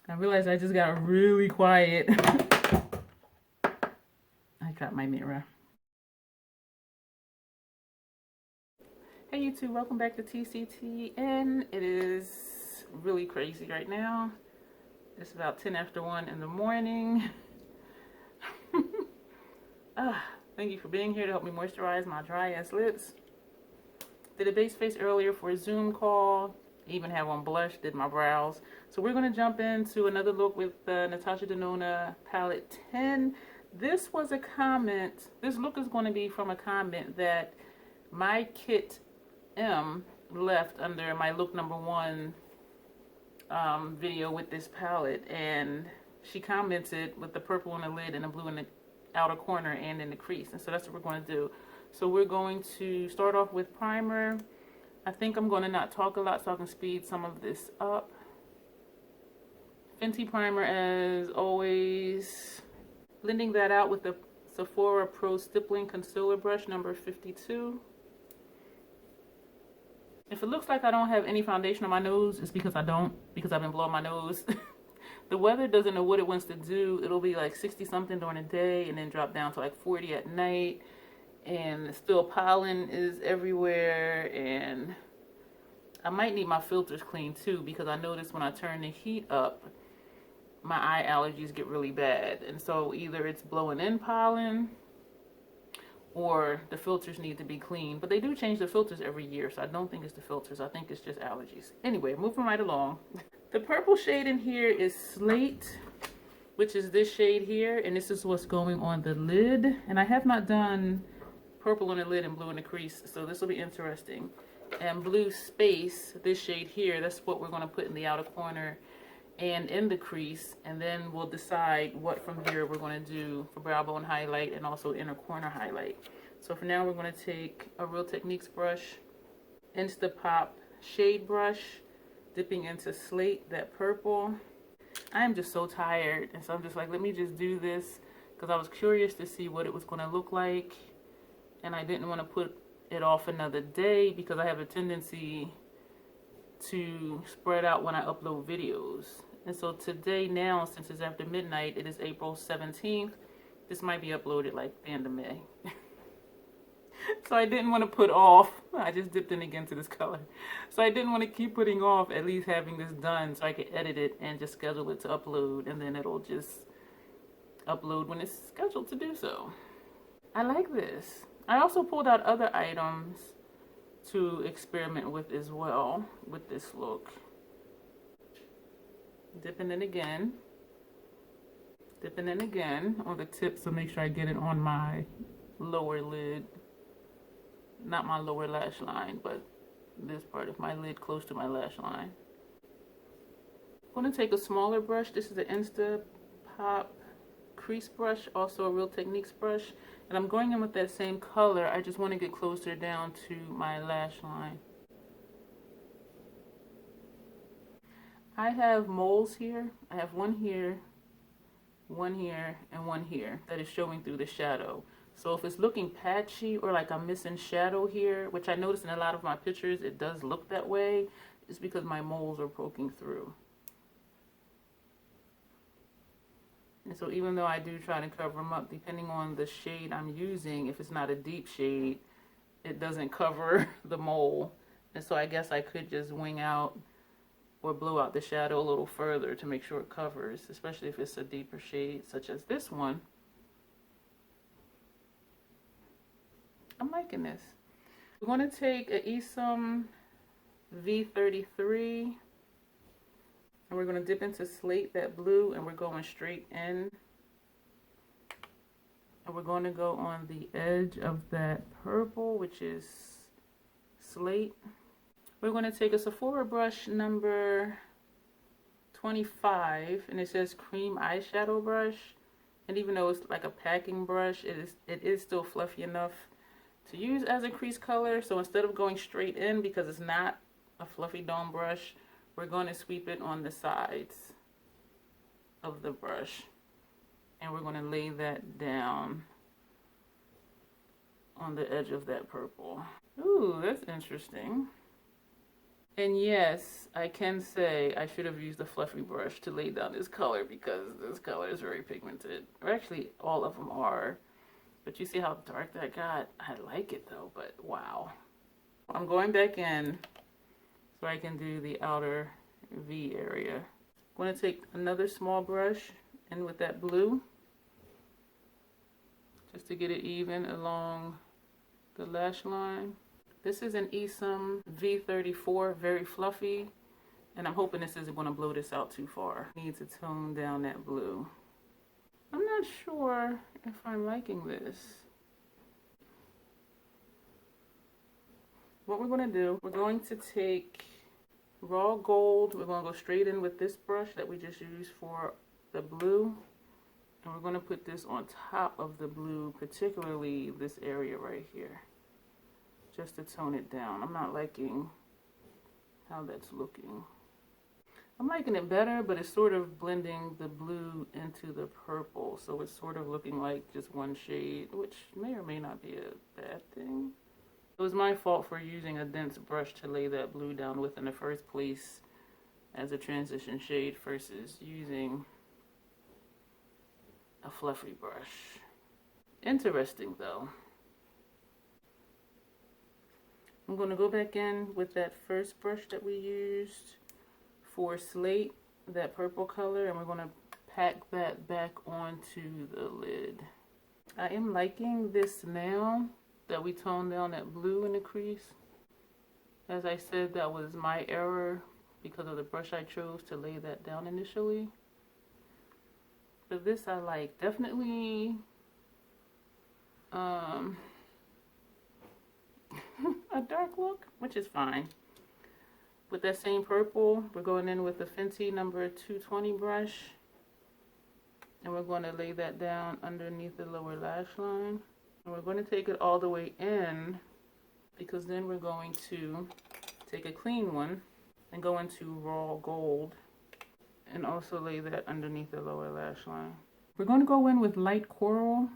I realized I just got really quiet. I dropped my mirror. Hey YouTube, welcome back to TCTN. It is really crazy right now. It's about 10 after 1 in the morning. Thank you for being here to help me moisturize my dry ass lips. Did a base face earlier for a Zoom call. Even have on blush, did my brows. So we're going to jump into another look with the Natasha Denona Palette 10. This was a comment. This look is going to be from a comment that MyKit M left under my look number 1 video with this palette, and she commented with the purple on the lid and the blue in the outer corner and in the crease, and so that's what we're going to do. So we're going to start off with primer. I think I'm going to not talk a lot so I can speed some of this up. Fenty primer as always. Blending that out with the Sephora Pro Stippling Concealer Brush number 52. If it looks like I don't have any foundation on my nose, it's because I don't, because I've been blowing my nose. The weather doesn't know what it wants to do. It'll be like 60 something during the day and then drop down to like 40 at night. And still pollen is everywhere, and I might need my filters cleaned too, because I notice when I turn the heat up, my eye allergies get really bad. And so either it's blowing in pollen or the filters need to be cleaned. But they do change the filters every year, so I don't think it's the filters. I think it's just allergies. Anyway, moving right along. The purple shade in here is Slate, which is this shade here, and this is what's going on the lid. And I have not done purple on the lid and blue in the crease, so this will be interesting. And Blue Space, this shade here, that's what we're going to put in the outer corner and in the crease, and then we'll decide what from here we're going to do for brow bone highlight and also inner corner highlight. So for now, we're going to take a Real Techniques brush, Instapop shade brush, dipping into Slate, that purple. I am just so tired, and so I'm just like, let me just do this, because I was curious to see what it was going to look like. And I didn't want to put it off another day because I have a tendency to spread out when I upload videos. And so today now, since it's after midnight, it is April 17th. This might be uploaded like the end of May. So I didn't want to put off. I just dipped in again to this color. So I didn't want to keep putting off at least having this done so I could edit it and just schedule it to upload. And then it'll just upload when it's scheduled to do so. I like this. I also pulled out other items to experiment with as well with this look. Dipping in again. Dipping in again on the tip, so make sure I get it on my lower lid. Not my lower lash line, but this part of my lid close to my lash line. I'm going to take a smaller brush. This is the Instapop crease brush, also a Real Techniques brush, and I'm going in with that same color. I just want to get closer down to my lash line. I have moles here. I have one here, one here, and one here that is showing through the shadow. So if it's looking patchy or like I'm missing shadow here, which I notice in a lot of my pictures it does look that way, it's because my moles are poking through. And so even though I do try to cover them up, depending on the shade I'm using, if it's not a deep shade, it doesn't cover the mole. And so I guess I could just wing out or blow out the shadow a little further to make sure it covers, especially if it's a deeper shade such as this one. I'm liking this. We're going to take a Esom V33. And we're going to dip into Slate, that blue, and we're going straight in. And we're going to go on the edge of that purple, which is Slate. We're going to take a Sephora brush number 25, and it says Cream Eyeshadow Brush. And even though it's like a packing brush, it is still fluffy enough to use as a crease color. So instead of going straight in, because it's not a fluffy dome brush, we're going to sweep it on the sides of the brush, and we're going to lay that down on the edge of that purple. Ooh, that's interesting. And yes, I can say I should have used a fluffy brush to lay down this color because this color is very pigmented. Or actually, all of them are. But you see how dark that got? I like it though, but wow. I'm going back in so I can do the outer V area. I'm going to take another small brush in with that blue just to get it even along the lash line. This is an Esom V34, very fluffy, and I'm hoping this isn't going to blow this out too far. Need to tone down that blue. I'm not sure if I'm liking this. What we're going to do, we're going to take raw gold. We're going to go straight in with this brush that we just used for the blue. And we're going to put this on top of the blue, particularly this area right here, just to tone it down. I'm not liking how that's looking. I'm liking it better, but it's sort of blending the blue into the purple. So it's sort of looking like just one shade, which may or may not be a bad thing. It was my fault for using a dense brush to lay that blue down with in the first place as a transition shade versus using a fluffy brush. Interesting though. I'm going to go back in with that first brush that we used for Slate, that purple color, and we're going to pack that back onto the lid. I am liking this now that we toned down that blue in the crease. As I said, that was my error because of the brush I chose to lay that down initially. But this I like. Definitely a dark look, which is fine. With that same purple, we're going in with the Fenty number 220 brush. And we're going to lay that down underneath the lower lash line. And we're going to take it all the way in because then we're going to take a clean one and go into raw gold and also lay that underneath the lower lash line. We're going to go in with light coral,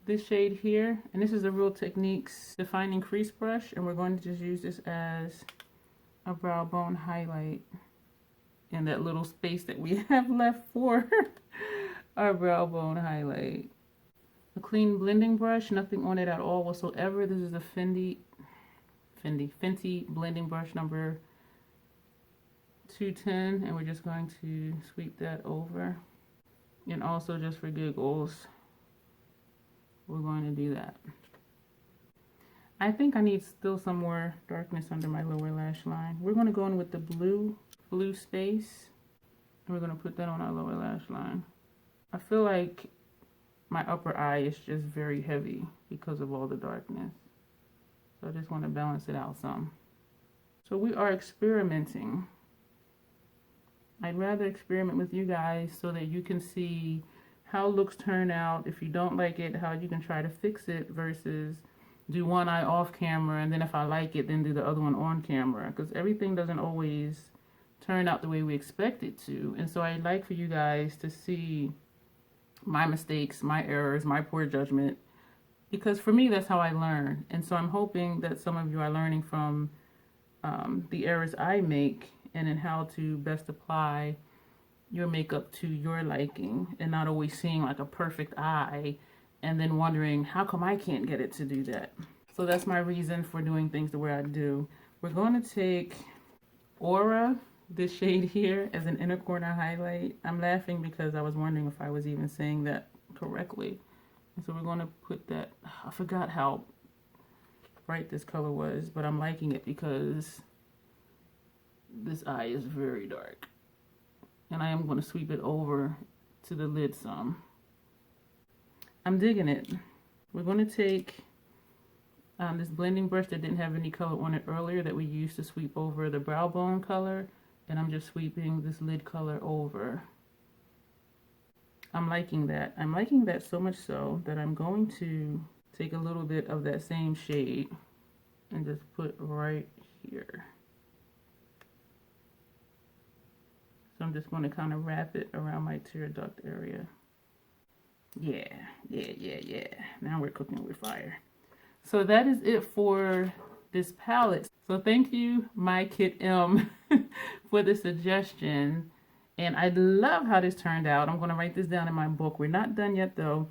this shade here, and this is a Real Techniques defining crease brush, and we're going to just use this as a brow bone highlight in that little space that we have left for our brow bone highlight. A clean blending brush, nothing on it at all whatsoever. This is a Fenty blending brush number 210, and we're just going to sweep that over. And also, just for giggles, we're going to do that. I think I need still some more darkness under my lower lash line. We're going to go in with the blue space, and we're going to put that on our lower lash line. I feel like my upper eye is just very heavy because of all the darkness. So I just want to balance it out some. So we are experimenting. I'd rather experiment with you guys so that you can see how looks turn out. If you don't like it, how you can try to fix it versus do one eye off camera, and then if I like it, then do the other one on camera, because everything doesn't always turn out the way we expect it to. And so I'd like for you guys to see my mistakes, my errors, my poor judgment, because for me, that's how I learn. And so I'm hoping that some of you are learning from the errors I make and in how to best apply your makeup to your liking, and not always seeing like a perfect eye and then wondering, how come I can't get it to do that? So that's my reason for doing things the way I do. We're going to take Aura, this shade here, as an inner corner highlight. I'm laughing because I was wondering if I was even saying that correctly. And so we're going to put that, I forgot how bright this color was, but I'm liking it because this eye is very dark. And I am going to sweep it over to the lid some. I'm digging it. We're going to take this blending brush that didn't have any color on it earlier that we used to sweep over the brow bone color, and I'm just sweeping this lid color over. I'm liking that. I'm liking that so much so that I'm going to take a little bit of that same shade and just put right here. So I'm just going to kind of wrap it around my tear duct area. Yeah. Now we're cooking with fire. So that is it for this palette. So thank you, MyKit M, for the suggestion. And I love how this turned out. I'm going to write this down in my book. We're not done yet though.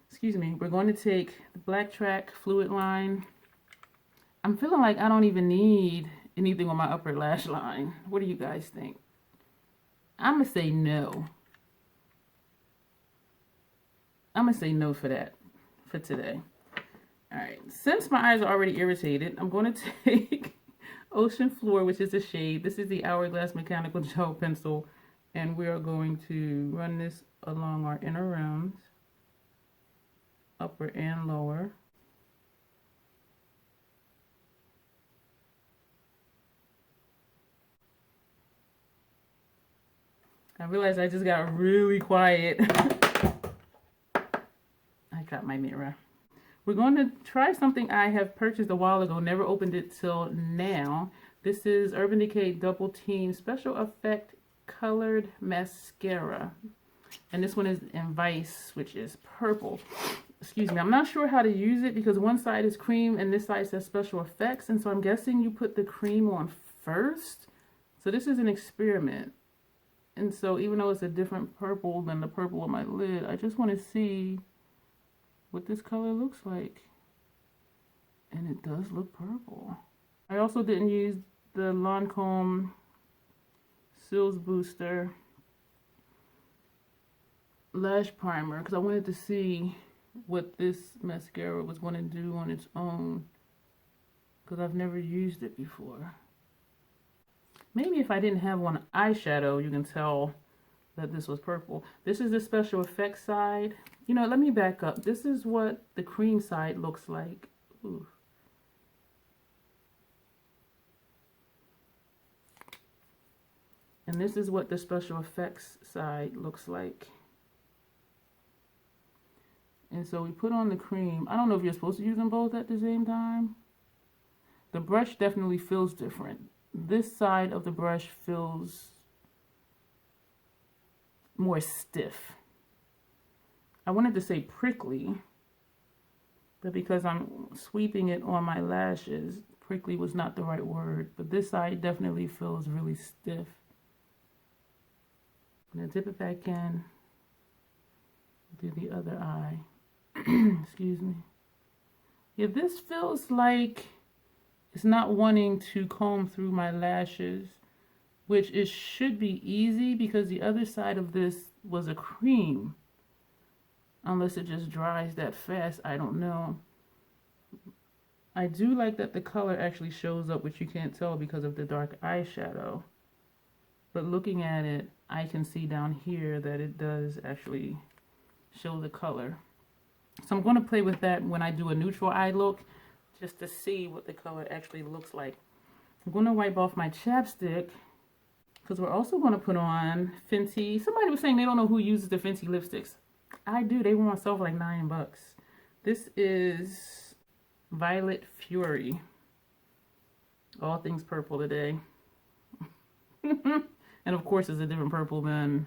Excuse me. We're going to take the Black Track fluid line. I'm feeling like I don't even need anything on my upper lash line. What do you guys think? I'm going to say no. I'm going to say no for that, for today. All right. Since my eyes are already irritated, I'm going to take Ocean Floor, which is a shade. This is the Hourglass Mechanical Gel Pencil. And we are going to run this along our inner rounds, upper and lower. I realized I just got really quiet. I dropped my mirror. We're going to try something I have purchased a while ago, never opened it till now. This is Urban Decay Double Team Special Effect Colored Mascara. And this one is in Vice, which is purple. Excuse me. I'm not sure how to use it because one side is cream and this side says special effects. And so I'm guessing you put the cream on first. So this is an experiment. And so even though it's a different purple than the purple on my lid, I just want to see what this color looks like. And it does look purple. I also didn't use the Lancome Seals Booster Lash Primer because I wanted to see what this mascara was going to do on its own because I've never used it before. Maybe if I didn't have one eyeshadow, you can tell that this was purple. This is the special effects side. You know, let me back up. This is what the cream side looks like. Ooh. And this is what the special effects side looks like. And so we put on the cream. I don't know if you're supposed to use them both at the same time. The brush definitely feels different. This side of the brush feels more stiff. I wanted to say prickly, but because I'm sweeping it on my lashes, prickly was not the right word. But this side definitely feels really stiff. I'm going to dip it back in, do the other eye. Excuse me. Yeah, this feels like it's not wanting to comb through my lashes, which it should be easy because the other side of this was a cream. Unless it just dries that fast, I don't know. I do like that the color actually shows up, which you can't tell because of the dark eyeshadow. But looking at it, I can see down here that it does actually show the color. So I'm going to play with that when I do a neutral eye look, just to see what the color actually looks like. I'm going to wipe off my chapstick because we're also going to put on Fenty. Somebody was saying they don't know who uses the Fenty lipsticks. I do. They were on sale for like $9. This is Violet Fury. All things purple today. And of course it's a different purple than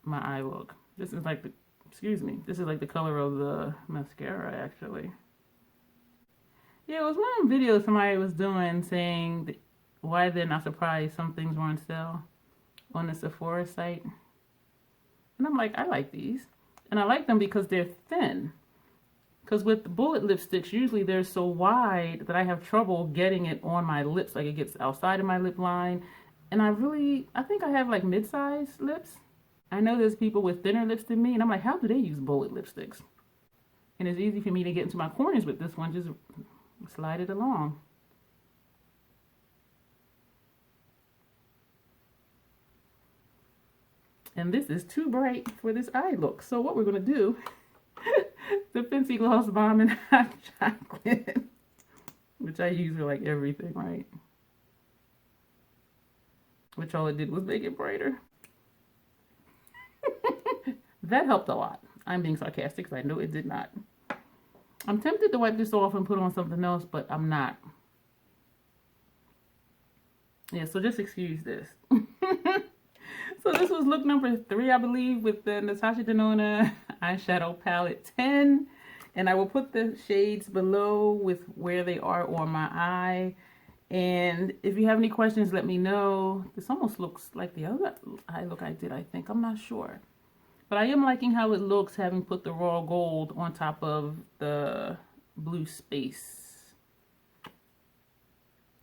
my eye look. This is like the, excuse me, this is like the color of the mascara actually. Yeah, it was one video somebody was doing saying that why they're not surprised some things were on sale on the Sephora site. And I'm like, I like these. And I like them because they're thin. Because with the bullet lipsticks, usually they're so wide that I have trouble getting it on my lips. Like it gets outside of my lip line. And I think I have like mid-sized lips. I know there's people with thinner lips than me. And I'm like, how do they use bullet lipsticks? And it's easy for me to get into my corners with this one. Just slide it along. And this is too bright for this eye look. So what we're going to do, the Fenty Gloss Bomb and Hot Chocolate, which I use for like everything, right? Which all it did was make it brighter. That helped a lot. I'm being sarcastic because I know it did not. I'm tempted to wipe this off and put on something else, but I'm not. Yeah, so just excuse this. So this was look number 3, I believe, with the Natasha Denona Eyeshadow Palette 10. And I will put the shades below with where they are on my eye. And if you have any questions, let me know. This almost looks like the other eye look I did, I think. I'm not sure. But I am liking how it looks, having put the raw gold on top of the blue space.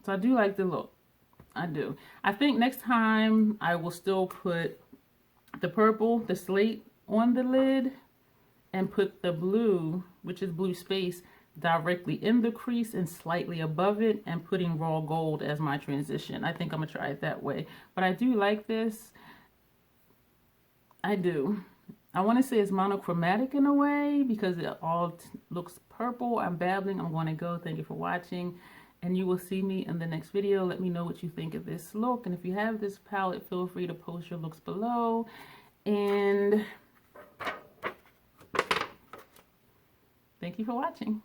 So I do like the look. I do. I think next time I will still put the purple, the slate, on the lid and put the blue, which is blue space, directly in the crease and slightly above it, and putting raw gold as my transition. I think I'm gonna try it that way. But I do like this. I do. I want to say it's monochromatic in a way because it all looks purple. I'm babbling. I'm going to go. Thank you for watching. And you will see me in the next video. Let me know what you think of this look. And if you have this palette, feel free to post your looks below. And thank you for watching.